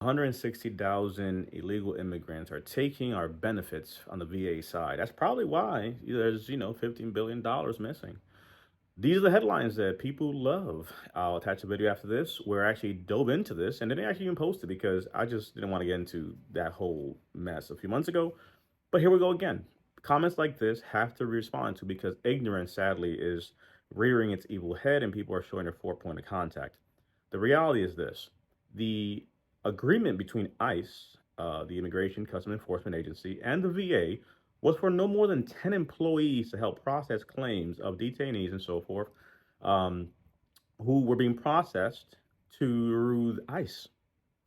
160,000 illegal immigrants are taking our benefits on the VA side. That's probably why there's, $15 billion missing. These are the headlines that people love. I'll attach a video after this where I actually dove into this and didn't actually even post it because I just didn't want to get into that whole mess a few months ago. But here we go again. Comments like this have to respond to because ignorance, sadly, is rearing its evil head and people are showing their point of contact. The reality is this: the agreement between ICE, the Immigration Custom Enforcement Agency, and the VA was for no more than 10 employees to help process claims of detainees and so forth, um, who were being processed through ICE.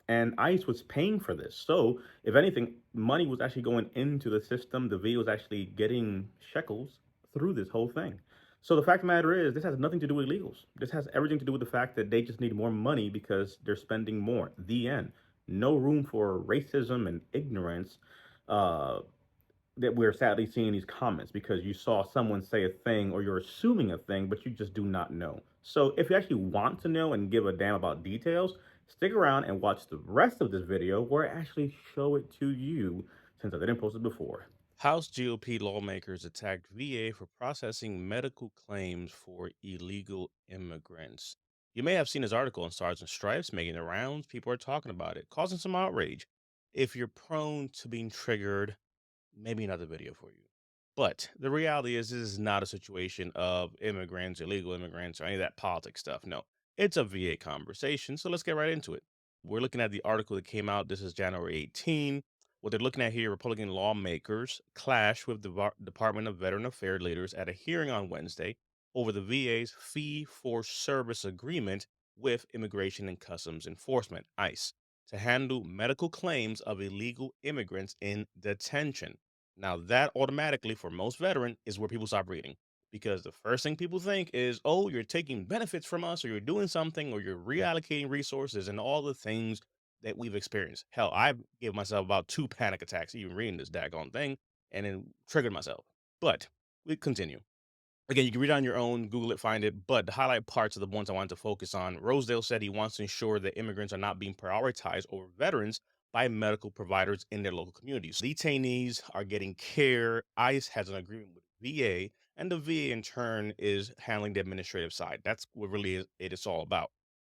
And ICE was paying for this. So, if anything, money was actually going into the system. The VA was actually getting shekels through this whole thing. So, the fact of the matter is, this has nothing to do with illegals. This has everything to do with the fact that they just need more money because they're spending more. The end. No room for racism and ignorance uh, that we're sadly seeing these comments because you saw someone say a thing or you're assuming a thing, but you just do not know. So if you actually want to know and give a damn about details, stick around and watch the rest of this video where I actually show it to you since I didn't post it before. House GOP lawmakers attacked VA for processing medical claims for illegal immigrants. You may have seen this article in Stars and Stripes making the rounds. People are talking about it, causing some outrage. If you're prone to being triggered, maybe not the video for you. But the reality is, this is not a situation of immigrants, illegal immigrants, or any of that politics stuff. No, it's a VA conversation. So let's get right into it. We're looking at the article that came out. This is January 18. What they're looking at here, Republican lawmakers clash with the Department of Veteran Affairs leaders at a hearing on Wednesday over the VA's fee for service agreement with Immigration and Customs Enforcement, ICE, to handle medical claims of illegal immigrants in detention. Now, that automatically, for most veteran, is where people stop reading because the first thing people think is, oh, you're taking benefits from us, or you're doing something, or you're reallocating resources, and all the things that we've experienced. Hell, I gave myself about two panic attacks even reading this daggone thing and then triggered myself. But we continue. Again, you can read it on your own, Google it, find it. But the highlight parts are the ones I wanted to focus on. Rosedale said he wants to ensure that immigrants are not being prioritized over veterans by medical providers in their local communities. Detainees are getting care. ICE has an agreement with VA, and the VA in turn is handling the administrative side. That's what really it is all about.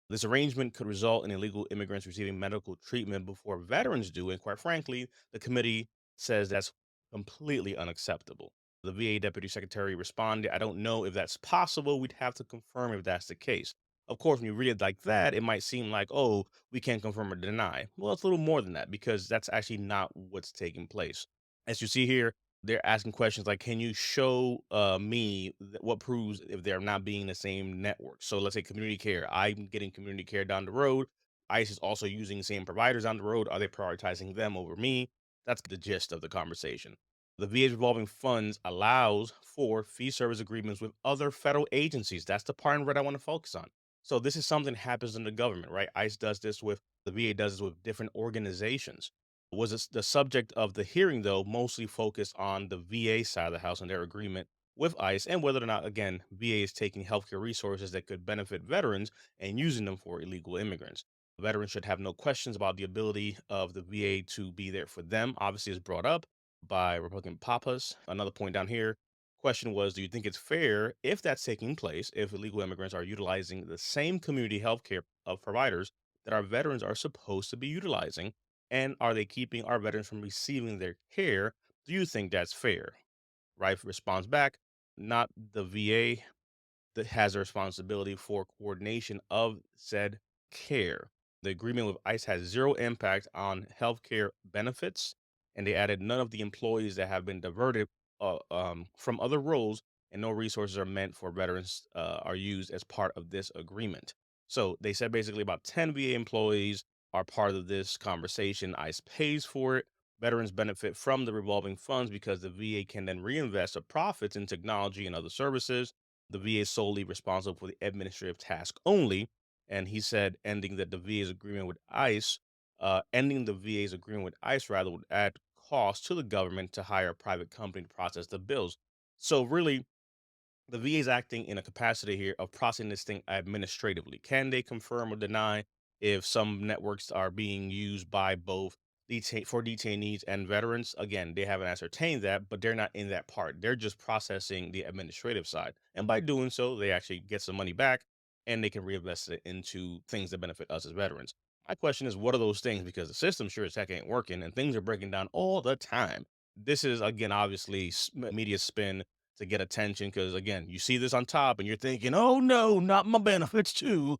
This arrangement could result in illegal immigrants receiving medical treatment before veterans do, and quite frankly, the committee says that's completely unacceptable. The VA deputy secretary responded, I don't know if that's possible. We'd have to confirm if that's the case. Of course, when you read it like that, it might seem like, oh, we can't confirm or deny. Well, it's a little more than that because that's actually not what's taking place. As you see here, they're asking questions like, can you show me what proves if they're not being in the same network? So let's say community care. I'm getting community care down the road. ICE is also using the same providers down the road. Are they prioritizing them over me? That's the gist of the conversation. The VA's revolving funds allows for fee service agreements with other federal agencies. That's the part in red I want to focus on. So this is something that happens in the government, right? ICE does this with the VA does this with different organizations. Was this, the subject of the hearing, though, mostly focused on the VA side of the house and their agreement with ICE and whether or not, again, VA is taking healthcare resources that could benefit veterans and using them for illegal immigrants. Veterans should have no questions about the ability of the VA to be there for them. Obviously, is brought up by Republican Papas. Another point down here. Question was, do you think it's fair if that's taking place, if illegal immigrants are utilizing the same community healthcare of providers that our veterans are supposed to be utilizing? And are they keeping our veterans from receiving their care? Do you think that's fair? Rife responds back, not the VA that has a responsibility for coordination of said care. The agreement with ICE has zero impact on healthcare benefits, and they added none of the employees that have been diverted from other roles, and no resources are meant for veterans are used as part of this agreement. So they said basically about 10 VA employees are part of this conversation. ICE pays for it. Veterans benefit from the revolving funds because the VA can then reinvest the profits in technology and other services. The VA is solely responsible for the administrative task only. And he said ending the VA's agreement with ICE rather would add cost to the government to hire a private company to process the bills. So really, the VA is acting in a capacity here of processing this thing administratively. Can they confirm or deny? if some networks are being used by both for detainees and veterans. Again, they haven't ascertained that, but they're not in that part. They're just processing the administrative side. And by doing so, they actually get some money back and they can reinvest it into things that benefit us as veterans. My question is, what are those things? Because the system sure as heck ain't working and things are breaking down all the time. This is, again, obviously media spin to get attention because, again, you see this on top and you're thinking, oh no, not my benefits too.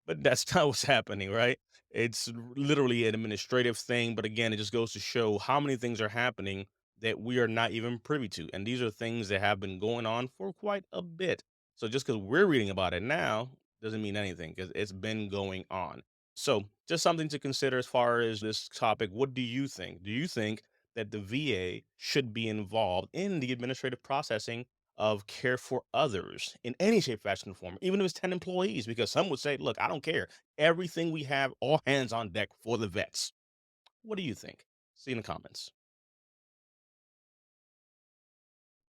But that's not what's happening, right? It's literally an administrative thing, but again, it just goes to show how many things are happening that we are not even privy to, and these are things that have been going on for quite a bit. So just because we're reading about it now doesn't mean anything because it's been going on. So just something to consider as far as this topic. What do you think? Do you think that the VA should be involved in the administrative processing of care for others in any shape, fashion, or form, even if it's 10 employees, because some would say, look, I don't care. Everything we have, all hands on deck for the vets. What do you think? See you in the comments.